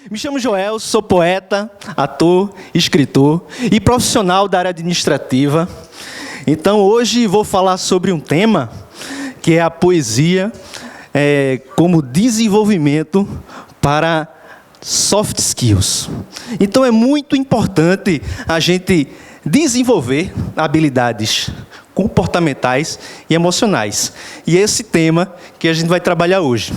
Me chamo Joel, sou poeta, ator, escritor e profissional da área administrativa. Então, hoje vou falar sobre um tema que é a poesia como desenvolvimento para soft skills. Então, é muito importante a gente desenvolver habilidades comportamentais e emocionais. E é esse tema que a gente vai trabalhar hoje.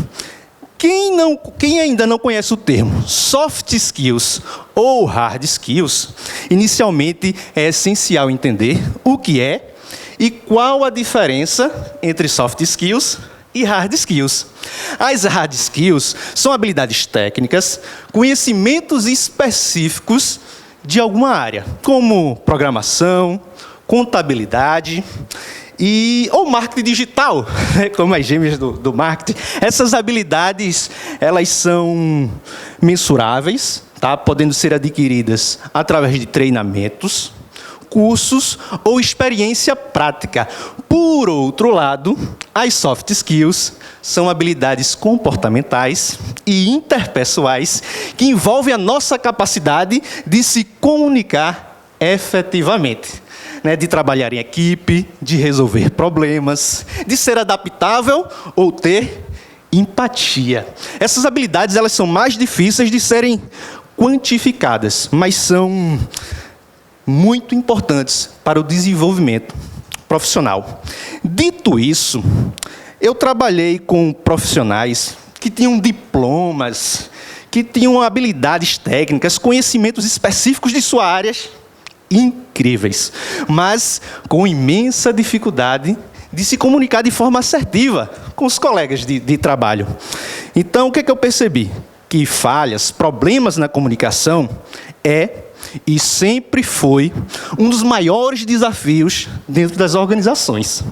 Quem ainda não conhece o termo soft skills ou hard skills, inicialmente é essencial entender o que é e qual a diferença entre soft skills e hard skills. As hard skills são habilidades técnicas, conhecimentos específicos de alguma área, como programação, contabilidade ou marketing digital, como as gêmeas do marketing. Essas habilidades, elas são mensuráveis, tá? Podendo ser adquiridas através de treinamentos, cursos ou experiência prática. Por outro lado, as soft skills são habilidades comportamentais e interpessoais que envolvem a nossa capacidade de se comunicar efetivamente. De trabalhar em equipe, de resolver problemas, de ser adaptável ou ter empatia. Essas habilidades, elas são mais difíceis de serem quantificadas, mas são muito importantes para o desenvolvimento profissional. Dito isso, eu trabalhei com profissionais que tinham diplomas, que tinham habilidades técnicas, conhecimentos específicos de suas áreas, incríveis, mas com imensa dificuldade de se comunicar de forma assertiva com os colegas de trabalho. Então, o que eu percebi? Que falhas, problemas na comunicação e sempre foi um dos maiores desafios dentro das organizações,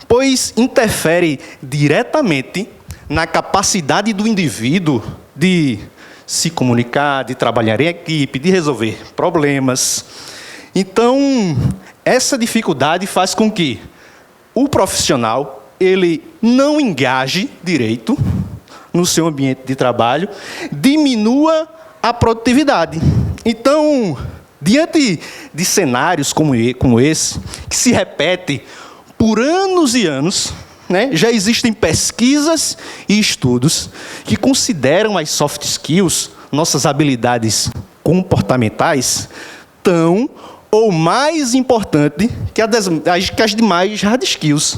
pois interfere diretamente na capacidade do indivíduo de se comunicar, de trabalhar em equipe, de resolver problemas. Então, essa dificuldade faz com que o profissional ele não engaje direito no seu ambiente de trabalho, diminua a produtividade. Então, diante de cenários como esse, que se repete por anos e anos, já existem pesquisas e estudos que consideram as soft skills, nossas habilidades comportamentais, tão ou mais importante que as demais hard skills.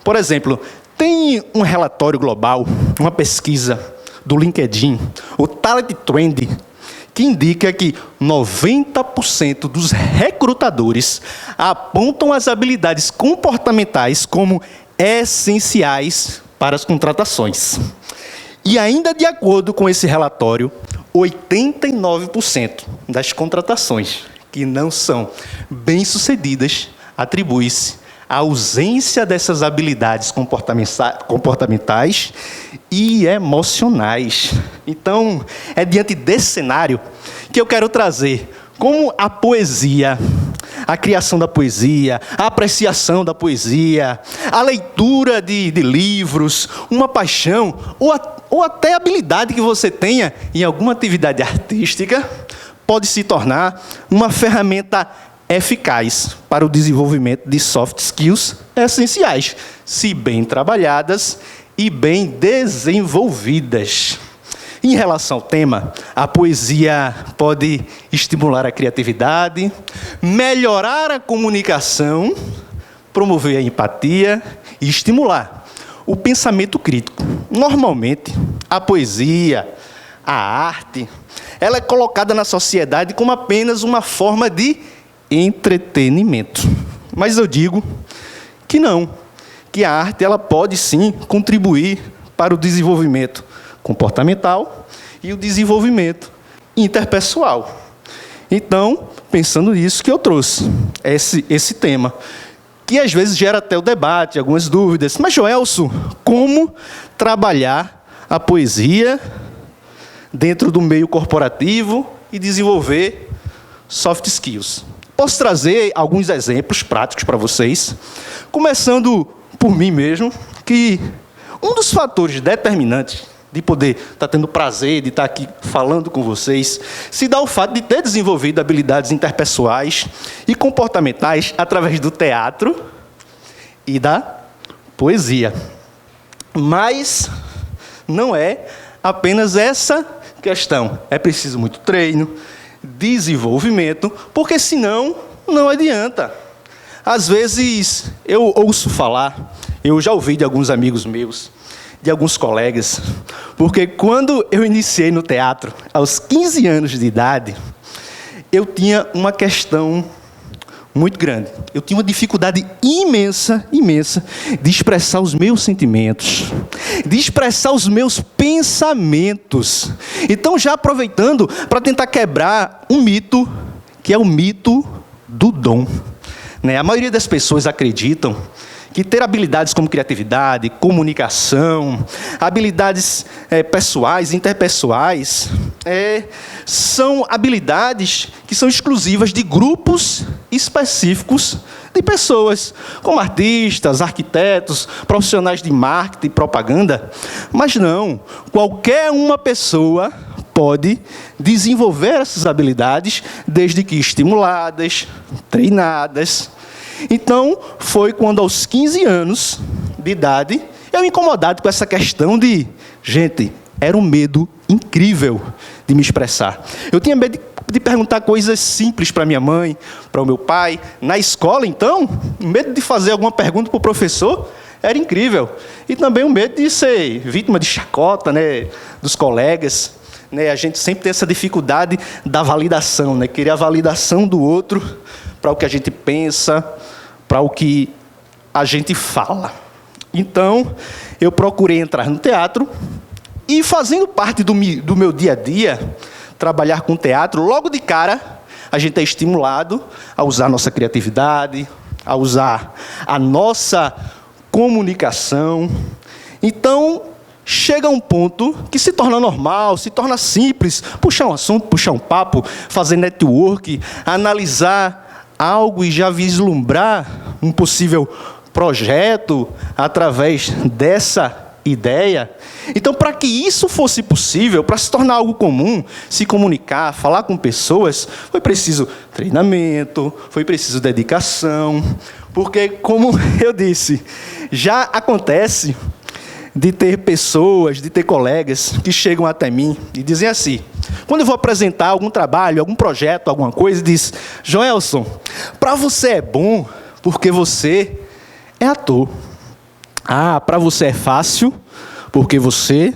Por exemplo, tem um relatório global, uma pesquisa do LinkedIn, o Talent Trend, que indica que 90% dos recrutadores apontam as habilidades comportamentais como essenciais para as contratações. E ainda de acordo com esse relatório, 89% das contratações que não são bem-sucedidas atribui-se à ausência dessas habilidades comportamentais e emocionais. Então, é diante desse cenário que eu quero trazer como a poesia, a criação da poesia, a apreciação da poesia, a leitura de livros, uma paixão ou até habilidade que você tenha em alguma atividade artística pode se tornar uma ferramenta eficaz para o desenvolvimento de soft skills essenciais, se bem trabalhadas e bem desenvolvidas. Em relação ao tema, a poesia pode estimular a criatividade, melhorar a comunicação, promover a empatia e estimular o pensamento crítico. Normalmente, a poesia, a arte, ela é colocada na sociedade como apenas uma forma de entretenimento. Mas eu digo que não, que a arte ela pode sim contribuir para o desenvolvimento comportamental e o desenvolvimento interpessoal. Então, pensando nisso que eu trouxe esse tema, que às vezes gera até o debate, algumas dúvidas. Mas, Joelson, como trabalhar a poesia dentro do meio corporativo e desenvolver soft skills? Posso trazer alguns exemplos práticos para vocês, começando por mim mesmo, que um dos fatores determinantes de poder estar tendo o prazer de estar aqui falando com vocês, se dá o fato de ter desenvolvido habilidades interpessoais e comportamentais através do teatro e da poesia. Mas não é apenas essa questão. É preciso muito treino, desenvolvimento, porque senão não adianta. Às vezes eu ouço falar, eu já ouvi de alguns amigos meus, de alguns colegas, porque quando eu iniciei no teatro, aos 15 anos de idade, eu tinha uma questão muito grande. Eu tinha uma dificuldade imensa de expressar os meus sentimentos, de expressar os meus pensamentos. Então, já aproveitando para tentar quebrar um mito, que é o mito do dom. A maioria das pessoas acreditam que ter habilidades como criatividade, comunicação, habilidades pessoais, interpessoais, são habilidades que são exclusivas de grupos específicos de pessoas, como artistas, arquitetos, profissionais de marketing e propaganda. Mas não, qualquer uma pessoa pode desenvolver essas habilidades desde que estimuladas, treinadas. Então, foi quando aos 15 anos de idade, eu incomodado com essa questão de... Gente, era um medo incrível de me expressar. Eu tinha medo de perguntar coisas simples para minha mãe, para o meu pai. Na escola, então, o medo de fazer alguma pergunta para o professor era incrível. E também o medo de ser vítima de chacota, dos colegas. A gente sempre tem essa dificuldade da validação, querer a validação do outro para o que a gente pensa, para o que a gente fala. Então, eu procurei entrar no teatro e, fazendo parte do meu dia a dia, trabalhar com teatro, logo de cara, a gente é estimulado a usar a nossa criatividade, a usar a nossa comunicação. Então, chega um ponto que se torna normal, se torna simples, puxar um assunto, puxar um papo, fazer network, analisar algo e já vislumbrar um possível projeto através dessa ideia. Então, para que isso fosse possível, para se tornar algo comum, se comunicar, falar com pessoas, foi preciso treinamento, foi preciso dedicação, porque, como eu disse, já acontece de ter pessoas, de ter colegas que chegam até mim e dizem assim, quando eu vou apresentar algum trabalho, algum projeto, alguma coisa, diz: Joelson, para você é bom porque você é ator. Ah, para você é fácil porque você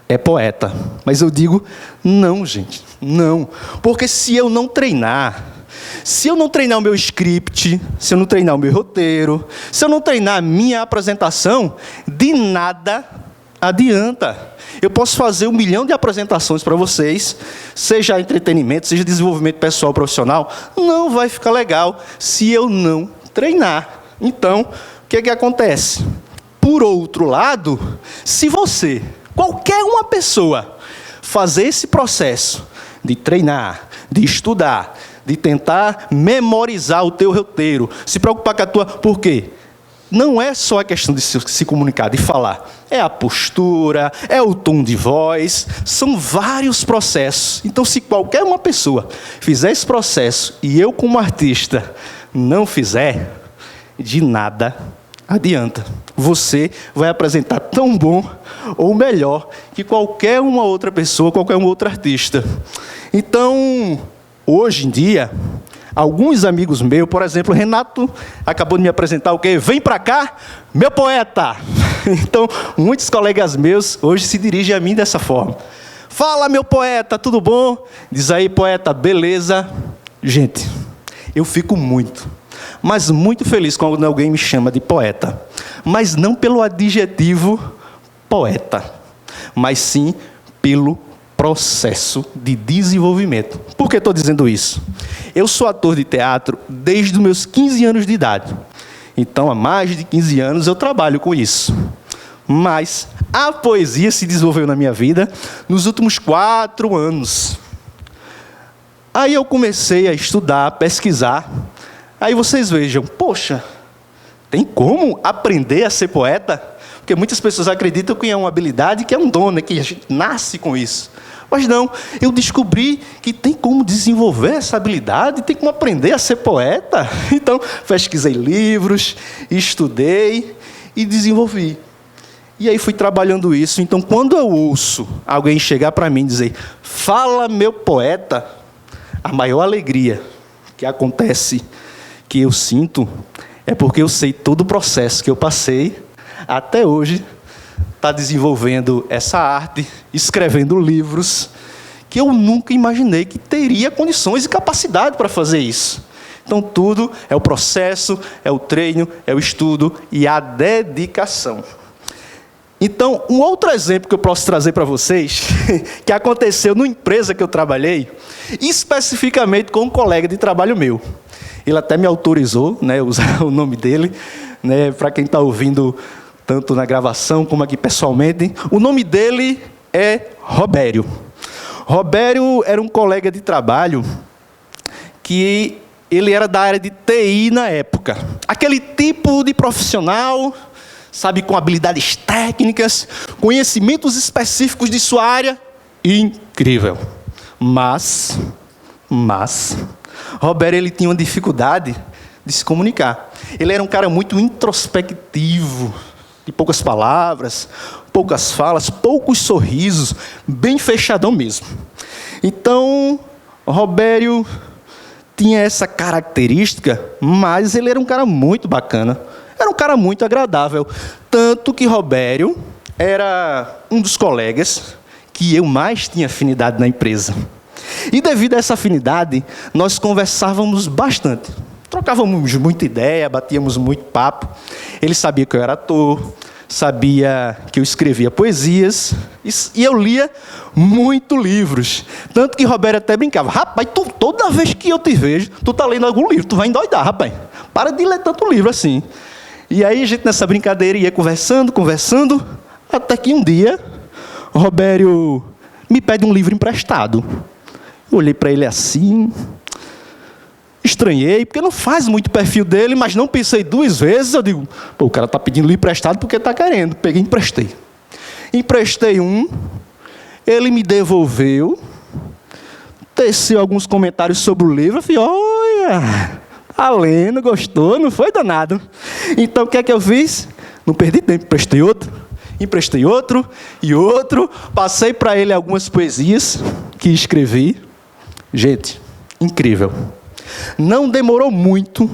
é poeta. Mas eu digo, não, gente, não. Porque se eu não treinar, se eu não treinar o meu script, se eu não treinar o meu roteiro, se eu não treinar a minha apresentação, de nada adianta. Eu posso fazer 1 milhão de apresentações para vocês, seja entretenimento, seja desenvolvimento pessoal, profissional, não vai ficar legal se eu não treinar. Então, o que acontece? Por outro lado, se você, qualquer uma pessoa, fazer esse processo de treinar, de estudar, de tentar memorizar o teu roteiro, se preocupar com a tua... Por quê? Não é só a questão de se comunicar, de falar. É a postura, é o tom de voz, são vários processos. Então, se qualquer uma pessoa fizer esse processo e eu, como artista, não fizer, de nada adianta. Você vai apresentar tão bom ou melhor que qualquer uma outra pessoa, qualquer um outro artista. Então, hoje em dia, alguns amigos meus, por exemplo, o Renato acabou de me apresentar o quê? Vem para cá, meu poeta! Então, muitos colegas meus hoje se dirigem a mim dessa forma. Fala, meu poeta, tudo bom? Diz aí, poeta, beleza? Gente, eu fico muito, mas muito feliz quando alguém me chama de poeta. Mas não pelo adjetivo poeta, mas sim pelo processo de desenvolvimento. Por que estou dizendo isso? Eu sou ator de teatro desde os meus 15 anos de idade. Então, há mais de 15 anos eu trabalho com isso. Mas a poesia se desenvolveu na minha vida nos últimos 4 anos. Aí eu comecei a estudar, a pesquisar. Aí vocês vejam, poxa, tem como aprender a ser poeta? Porque muitas pessoas acreditam que é uma habilidade, que é um dom, né? Que a gente nasce com isso. Mas não, eu descobri que tem como desenvolver essa habilidade, tem como aprender a ser poeta. Então, pesquisei livros, estudei e desenvolvi. E aí fui trabalhando isso. Então, quando eu ouço alguém chegar para mim e dizer, fala, meu poeta, a maior alegria que acontece, que eu sinto, é porque eu sei todo o processo que eu passei até hoje, está desenvolvendo essa arte, escrevendo livros, que eu nunca imaginei que teria condições e capacidade para fazer isso. Então, tudo é o processo, é o treino, é o estudo e a dedicação. Então, um outro exemplo que eu posso trazer para vocês, que aconteceu numa empresa que eu trabalhei, especificamente com um colega de trabalho meu. Ele até me autorizou, né, usar o nome dele, né, para quem está ouvindo tanto na gravação como aqui pessoalmente. O nome dele é Robério. Robério era um colega de trabalho que ele era da área de TI na época. Aquele tipo de profissional, sabe, com habilidades técnicas, conhecimentos específicos de sua área, incrível. Mas, Robério, ele tinha uma dificuldade de se comunicar. Ele era um cara muito introspectivo, de poucas palavras, poucas falas, poucos sorrisos, bem fechadão mesmo. Então, Robério tinha essa característica, mas ele era um cara muito bacana, era um cara muito agradável. Tanto que Robério era um dos colegas que eu mais tinha afinidade na empresa. E devido a essa afinidade, nós conversávamos bastante. Trocávamos muita ideia, batíamos muito papo. Ele sabia que eu era ator, sabia que eu escrevia poesias, e eu lia muito livros. Tanto que Robério até brincava, rapaz, toda vez que eu te vejo, tu tá lendo algum livro, tu vai endoidar, rapaz. Para de ler tanto livro assim. E aí a gente nessa brincadeira ia conversando, até que um dia, Robério me pede um livro emprestado. Eu olhei para ele assim, estranhei, porque não faz muito perfil dele, mas não pensei duas vezes. Eu digo, pô, o cara está pedindo livro emprestado porque está querendo. Peguei e emprestei. Emprestei um, ele me devolveu, teceu alguns comentários sobre o livro. Eu falei, olha, tá lendo, gostou, não foi danado. Então, o que é que eu fiz? Não perdi tempo, emprestei outro e outro. Passei para ele algumas poesias que escrevi. Gente, incrível. Não demorou muito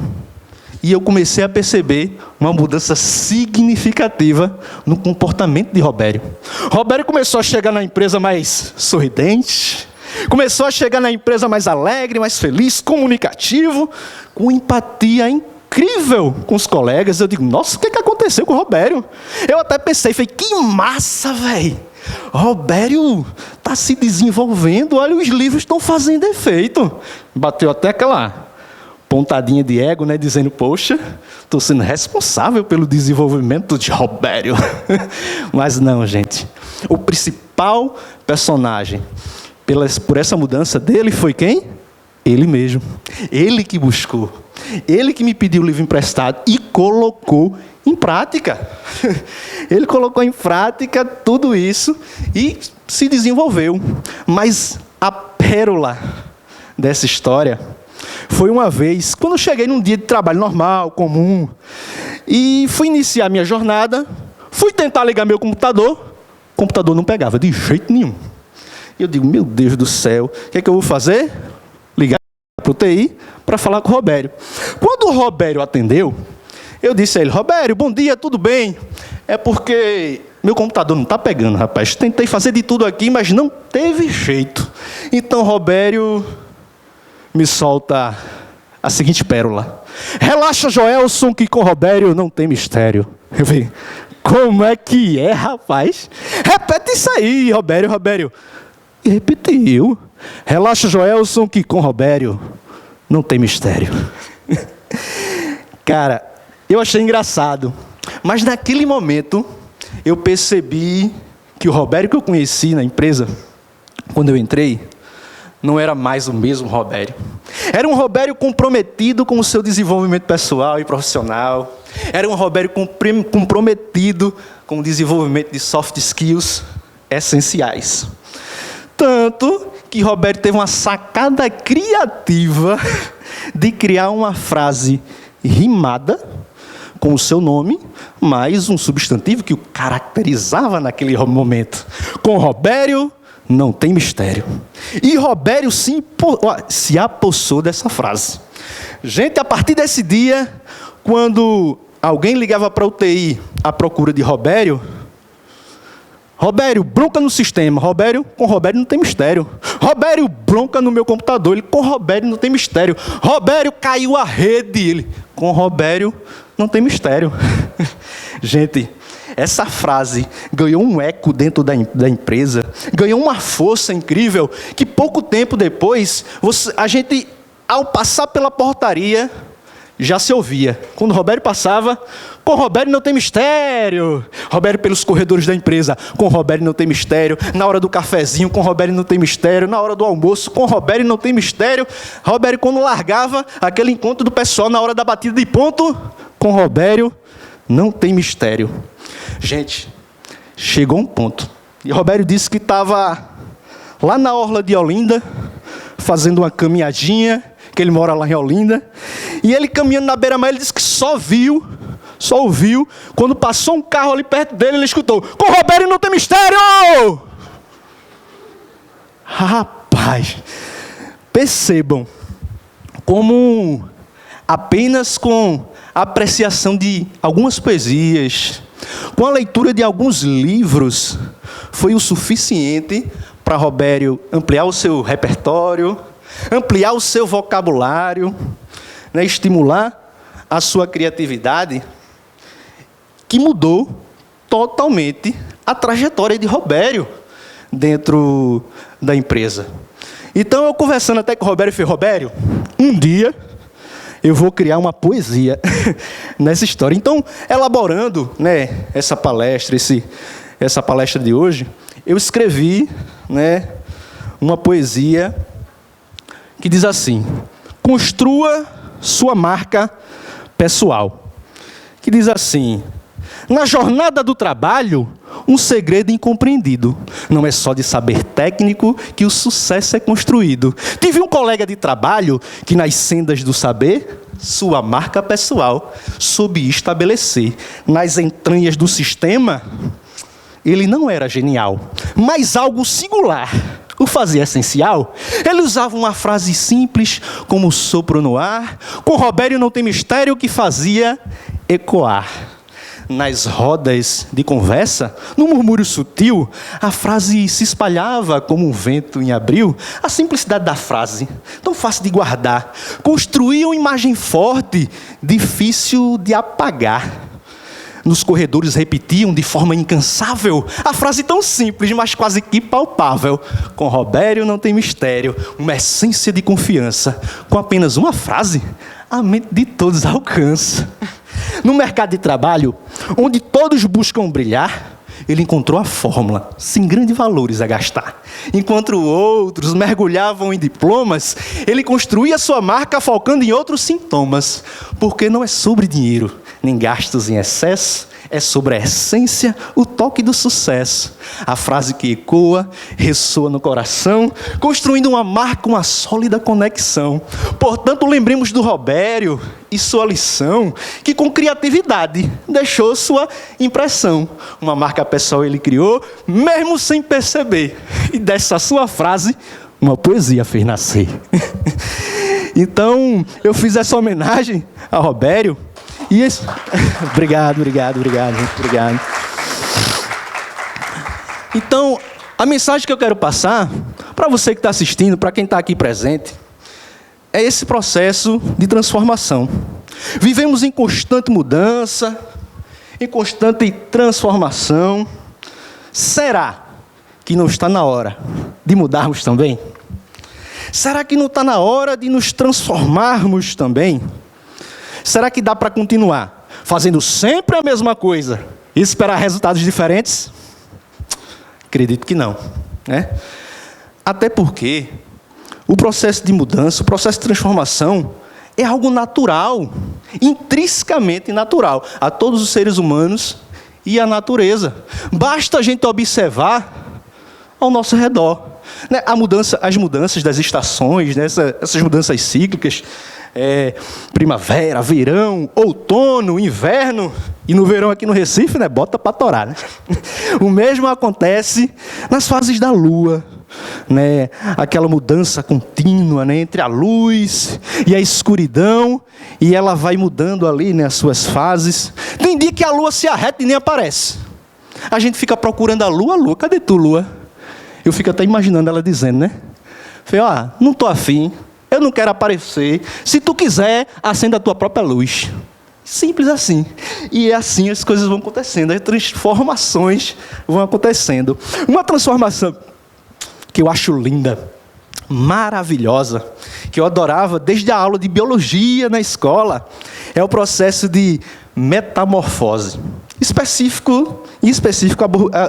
e eu comecei a perceber uma mudança significativa no comportamento de Robério. Robério começou a chegar na empresa mais sorridente, começou a chegar na empresa mais alegre, mais feliz, comunicativo, com empatia incrível com os colegas. Eu digo, nossa, o que aconteceu com o Robério? Eu até pensei, falei, que massa, velho! Robério está se desenvolvendo, olha, os livros estão fazendo efeito. Bateu até aquela pontadinha de ego, né, dizendo, poxa, estou sendo responsável pelo desenvolvimento de Robério. Mas não, gente. O principal personagem por essa mudança dele foi quem? Ele mesmo. Ele que buscou. Ele que me pediu o livro emprestado e colocou em prática. Ele colocou em prática tudo isso e se desenvolveu. Mas a pérola dessa história foi uma vez, quando eu cheguei num dia de trabalho normal, comum, e fui iniciar minha jornada, fui tentar ligar meu computador, o computador não pegava de jeito nenhum. E eu digo, meu Deus do céu, o que é que eu vou fazer? Ligar para o TI para falar com o Robério. Quando o Robério atendeu, eu disse a ele, Robério, bom dia, tudo bem? É porque meu computador não está pegando, rapaz. Tentei fazer de tudo aqui, mas não teve jeito. Então, Robério me solta a seguinte pérola. Relaxa, Joelson, que com Robério não tem mistério. Eu falei, como é que é, rapaz? Repete isso aí, Robério. E repetiu. Relaxa, Joelson, que com Robério não tem mistério. Cara, eu achei engraçado. Mas naquele momento, eu percebi que o Robério que eu conheci na empresa, quando eu entrei, não era mais o mesmo Robério. Era um Robério comprometido com o seu desenvolvimento pessoal e profissional. Era um Robério comprometido com o desenvolvimento de soft skills essenciais. Tanto que Robério teve uma sacada criativa de criar uma frase rimada com o seu nome, mais um substantivo que o caracterizava naquele momento. Com Robério não tem mistério. E Robério se apossou dessa frase. Gente, a partir desse dia, quando alguém ligava para a UTI à procura de Robério, bronca no sistema. Com Robério não tem mistério. Robério, bronca no meu computador. Ele, com Robério não tem mistério. Robério, caiu a rede. Ele, com Robério não tem mistério. Gente, essa frase ganhou um eco dentro da empresa, ganhou uma força incrível, que pouco tempo depois, a gente, ao passar pela portaria, já se ouvia. Quando Robério passava, com Robério não tem mistério. Robério pelos corredores da empresa, com Robério não tem mistério. Na hora do cafezinho, com Robério não tem mistério. Na hora do almoço, com Robério não tem mistério. Robério, quando largava aquele encontro do pessoal na hora da batida de ponto, com Robério não tem mistério. Gente, chegou um ponto. E Robério disse que estava lá na orla de Olinda, fazendo uma caminhadinha, que ele mora lá em Olinda, e ele caminhando na beira-mar, ele disse que só ouviu, quando passou um carro ali perto dele, ele escutou, com Robério não tem mistério! Rapaz, percebam como apenas com a apreciação de algumas poesias, com a leitura de alguns livros, foi o suficiente para Robério ampliar o seu repertório, ampliar o seu vocabulário, né, estimular a sua criatividade, que mudou totalmente a trajetória de Robério dentro da empresa. Então, eu conversando até com o Robério, falei, Robério, um dia eu vou criar uma poesia nessa história. Então, elaborando, né, essa palestra de hoje, eu escrevi, né, uma poesia que diz assim, construa sua marca pessoal. Que diz assim, na jornada do trabalho, um segredo incompreendido. Não é só de saber técnico que o sucesso é construído. Tive um colega de trabalho que nas sendas do saber, sua marca pessoal soube estabelecer. Nas entranhas do sistema, ele não era genial, mas algo singular o fazia essencial. Ele usava uma frase simples, como sopro no ar. Com Robério não tem mistério, que fazia ecoar. Nas rodas de conversa, no murmúrio sutil, a frase se espalhava como um vento em abril. A simplicidade da frase, tão fácil de guardar, construía uma imagem forte, difícil de apagar. Nos corredores repetiam de forma incansável a frase tão simples, mas quase que palpável. Com Robério não tem mistério, uma essência de confiança. Com apenas uma frase, a mente de todos alcança. No mercado de trabalho, onde todos buscam brilhar, ele encontrou a fórmula, sem grandes valores a gastar. Enquanto outros mergulhavam em diplomas, ele construía sua marca focando em outros sintomas. Porque não é sobre dinheiro, nem gastos em excesso, é sobre a essência, o toque do sucesso. A frase que ecoa, ressoa no coração, construindo uma marca, uma sólida conexão. Portanto, lembremos do Robério e sua lição, que com criatividade deixou sua impressão. Uma marca pessoal ele criou, mesmo sem perceber. E dessa sua frase, uma poesia fez nascer. Então, eu fiz essa homenagem a Robério. E esse... Obrigado. Então, a mensagem que eu quero passar, para você que está assistindo, para quem está aqui presente, é esse processo de transformação. Vivemos em constante mudança, em constante transformação. Será que não está na hora de mudarmos também? Será que não está na hora de nos transformarmos também? Será que dá para continuar fazendo sempre a mesma coisa e esperar resultados diferentes? Acredito que não, né? Até porque o processo de mudança, o processo de transformação é algo natural, intrinsecamente natural, a todos os seres humanos e à natureza. Basta a gente observar ao nosso redor, né? As mudanças das estações, né? Essas mudanças cíclicas, primavera, verão, outono, inverno, e no verão aqui no Recife, né? Bota para torar, né? O mesmo acontece nas fases da lua, né? Aquela mudança contínua, né? Entre a luz e a escuridão, e ela vai mudando ali, né? As suas fases. Tem dia que a lua se arreta e nem aparece. A gente fica procurando a lua, cadê tu, lua? Eu fico até imaginando ela dizendo, né? Falei, não estou afim, eu não quero aparecer. Se tu quiser, acenda a tua própria luz. Simples assim. E é assim as coisas vão acontecendo, as transformações vão acontecendo. Uma transformação que eu acho linda, maravilhosa, que eu adorava desde a aula de biologia na escola, é o processo de metamorfose. Em específico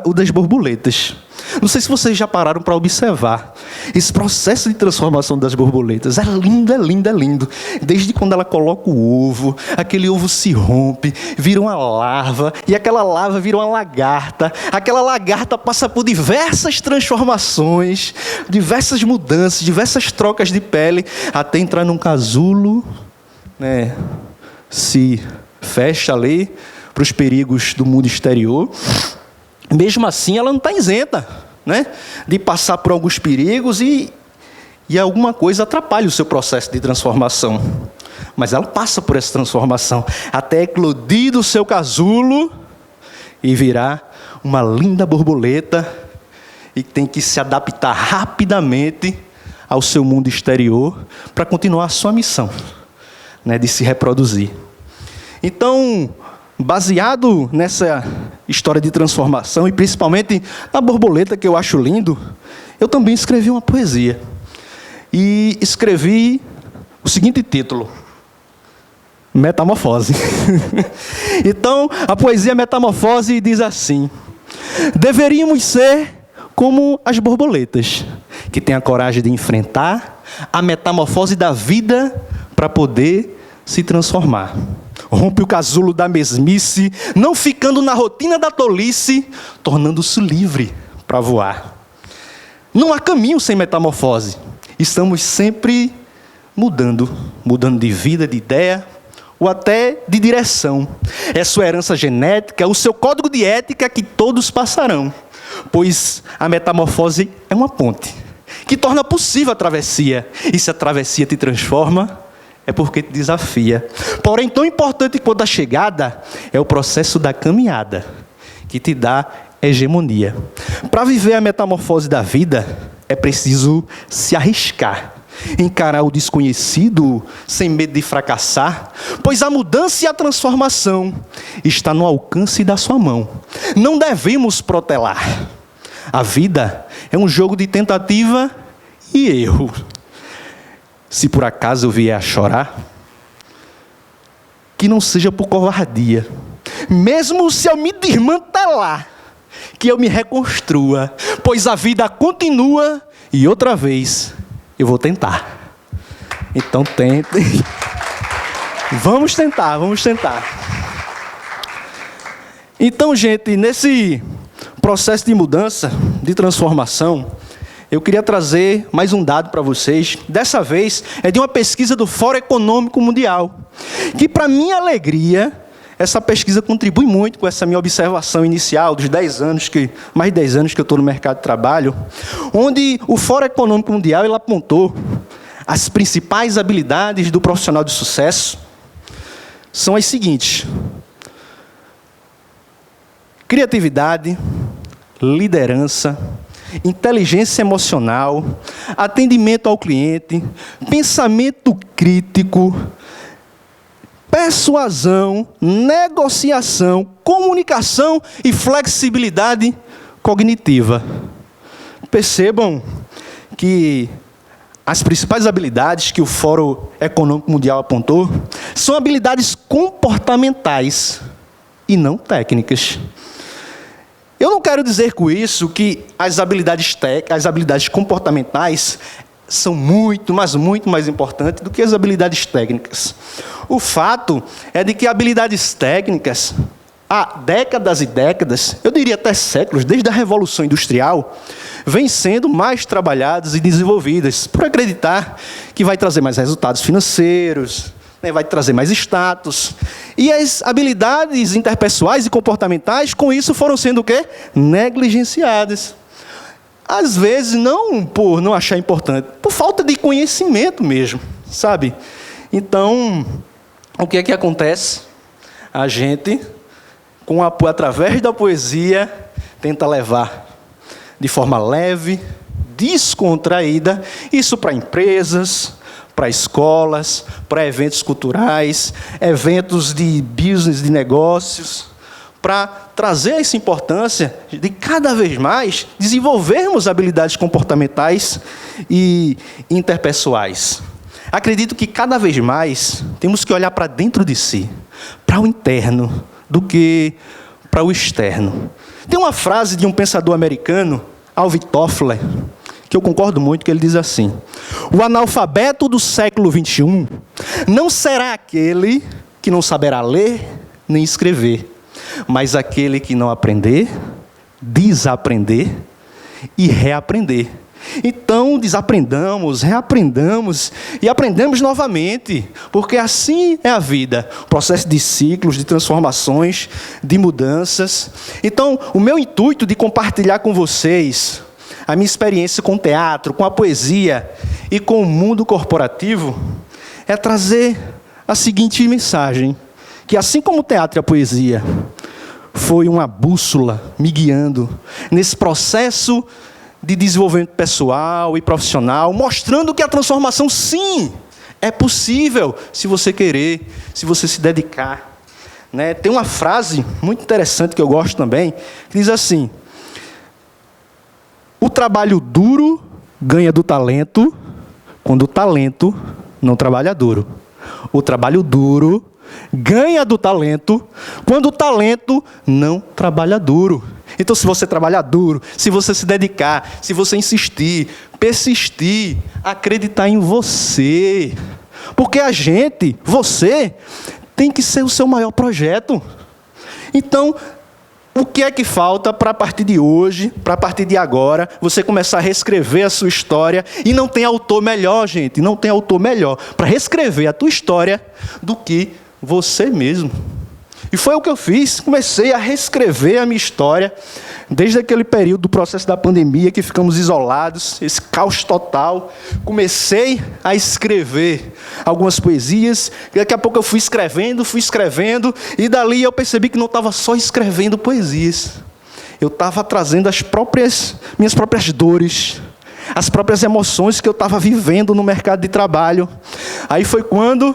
o das borboletas. Não sei se vocês já pararam para observar esse processo de transformação das borboletas. É lindo, é lindo, é lindo. Desde quando ela coloca o ovo, aquele ovo se rompe, vira uma larva, e aquela larva vira uma lagarta. Aquela lagarta passa por diversas transformações, diversas mudanças, diversas trocas de pele, até entrar num casulo, né? Se fecha ali para os perigos do mundo exterior. Mesmo assim, ela não está isenta, né? De passar por alguns perigos e alguma coisa atrapalha o seu processo de transformação. Mas ela passa por essa transformação até eclodir do seu casulo e virar uma linda borboleta, e tem que se adaptar rapidamente ao seu mundo exterior para continuar a sua missão, né? De se reproduzir. Então, baseado nessa história de transformação, e principalmente na borboleta, que eu acho lindo, eu também escrevi uma poesia. E escrevi o seguinte título: Metamorfose. Então, a poesia Metamorfose diz assim: deveríamos ser como as borboletas, que têm a coragem de enfrentar a metamorfose da vida para poder se transformar. Rompe o casulo da mesmice, não ficando na rotina da tolice, tornando-se livre para voar. Não há caminho sem metamorfose. Estamos sempre mudando de vida, de ideia, ou até de direção. É sua herança genética, o seu código de ética que todos passarão. Pois a metamorfose é uma ponte que torna possível a travessia. E se a travessia te transforma, é porque te desafia. Porém, tão importante quanto a chegada é o processo da caminhada, que te dá hegemonia. Para viver a metamorfose da vida, é preciso se arriscar, encarar o desconhecido sem medo de fracassar, pois a mudança e a transformação está no alcance da sua mão. Não devemos protelar. A vida é um jogo de tentativa e erro. Se por acaso eu vier a chorar, que não seja por covardia. Mesmo se eu me desmantelar, que eu me reconstrua, pois a vida continua e outra vez eu vou tentar. Então tentem. Vamos tentar. Então, gente, nesse processo de mudança, de transformação, eu queria trazer mais um dado para vocês. Dessa vez é de uma pesquisa do Fórum Econômico Mundial, que, para minha alegria, essa pesquisa contribui muito com essa minha observação inicial dos mais de 10 anos que eu estou no mercado de trabalho, onde o Fórum Econômico Mundial ele apontou as principais habilidades do profissional de sucesso. São as seguintes: criatividade, liderança, inteligência emocional, atendimento ao cliente, pensamento crítico, persuasão, negociação, comunicação e flexibilidade cognitiva. Percebam que as principais habilidades que o Fórum Econômico Mundial apontou são habilidades comportamentais e não técnicas. Eu não quero dizer com isso que as habilidades comportamentais são muito, mas muito mais importantes do que as habilidades técnicas. O fato é de que habilidades técnicas, há décadas e décadas, eu diria até séculos, desde a Revolução Industrial, vêm sendo mais trabalhadas e desenvolvidas, por acreditar que vai trazer mais resultados financeiros, né, vai trazer mais status. E as habilidades interpessoais e comportamentais, com isso, foram sendo o quê? Negligenciadas. Às vezes, não por não achar importante, por falta de conhecimento mesmo, sabe? Então, o que é que acontece? A gente, através da poesia, tenta levar de forma leve, descontraída, isso para empresas, para escolas, para eventos culturais, eventos de business, de negócios, para trazer essa importância de cada vez mais desenvolvermos habilidades comportamentais e interpessoais. Acredito que cada vez mais temos que olhar para dentro de si, para o interno, do que para o externo. Tem uma frase de um pensador americano, Alvin Toffler, que eu concordo muito, que ele diz assim: o analfabeto do século XXI não será aquele que não saberá ler nem escrever, mas aquele que não aprender, desaprender e reaprender. Então, desaprendamos, reaprendamos e aprendamos novamente, porque assim é a vida, processo de ciclos, de transformações, de mudanças. Então, o meu intuito de compartilhar com vocês a minha experiência com o teatro, com a poesia e com o mundo corporativo é trazer a seguinte mensagem, que assim como o teatro e a poesia foi uma bússola me guiando nesse processo de desenvolvimento pessoal e profissional, mostrando que a transformação, sim, é possível, se você querer, se você se dedicar. Né? Tem uma frase muito interessante que eu gosto também, que diz assim: o trabalho duro ganha do talento, quando o talento não trabalha duro. O trabalho duro ganha do talento, quando o talento não trabalha duro. Então, se você trabalhar duro, se você se dedicar, se você insistir, persistir, acreditar em você. Porque a gente, você, tem que ser o seu maior projeto. Então, o que é que falta para a partir de hoje, para a partir de agora, você começar a reescrever a sua história? E não tem autor melhor, gente, não tem autor melhor para reescrever a tua história do que você mesmo. E foi o que eu fiz, comecei a reescrever a minha história, desde aquele período do processo da pandemia, que ficamos isolados, esse caos total. Comecei a escrever algumas poesias, e daqui a pouco eu fui escrevendo, e dali eu percebi que não estava só escrevendo poesias. Eu estava trazendo minhas próprias dores, as próprias emoções que eu estava vivendo no mercado de trabalho. Aí foi quando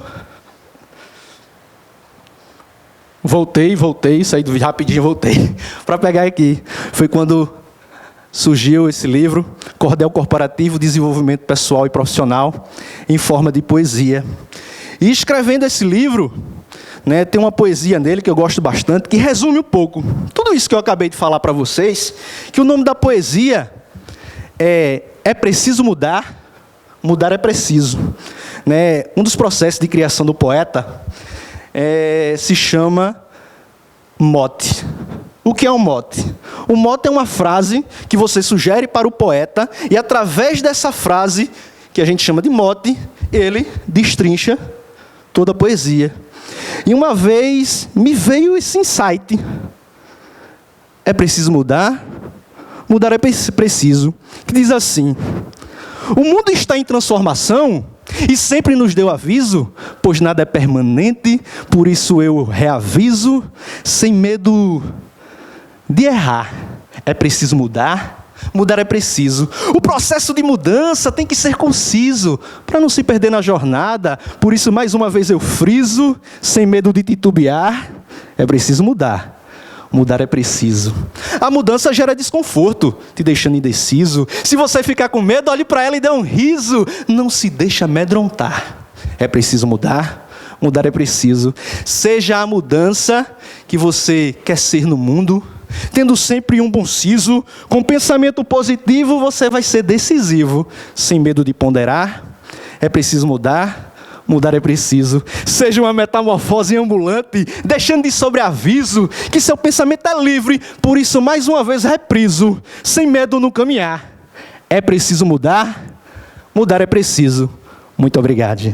Voltei, saí do vídeo rapidinho, voltei para pegar aqui. Foi quando surgiu esse livro, Cordel Corporativo, Desenvolvimento Pessoal e Profissional, em forma de poesia. E escrevendo esse livro, né, tem uma poesia nele que eu gosto bastante, que resume um pouco tudo isso que eu acabei de falar para vocês, que o nome da poesia é Preciso Mudar, Mudar é Preciso. Né? Um dos processos de criação do poeta se chama mote. O que é um mote? O mote é uma frase que você sugere para o poeta e, através dessa frase, que a gente chama de mote, ele destrincha toda a poesia. E uma vez me veio esse insight. É preciso mudar? Mudar é preciso. Que diz assim: o mundo está em transformação e sempre nos deu aviso, pois nada é permanente, por isso eu reaviso, sem medo de errar. É preciso mudar, mudar é preciso. O processo de mudança tem que ser conciso, para não se perder na jornada, por isso mais uma vez eu friso, sem medo de titubear, é preciso mudar. Mudar é preciso. A mudança gera desconforto, te deixando indeciso. Se você ficar com medo, olhe para ela e dê um riso. Não se deixe amedrontar. É preciso mudar. Mudar é preciso. Seja a mudança que você quer ser no mundo, tendo sempre um bom siso. Com pensamento positivo você vai ser decisivo. Sem medo de ponderar, é preciso mudar. Mudar é preciso. Seja uma metamorfose ambulante, deixando de sobreaviso que seu pensamento é livre. Por isso, mais uma vez, repriso. Sem medo no caminhar. É preciso mudar. Mudar é preciso. Muito obrigado.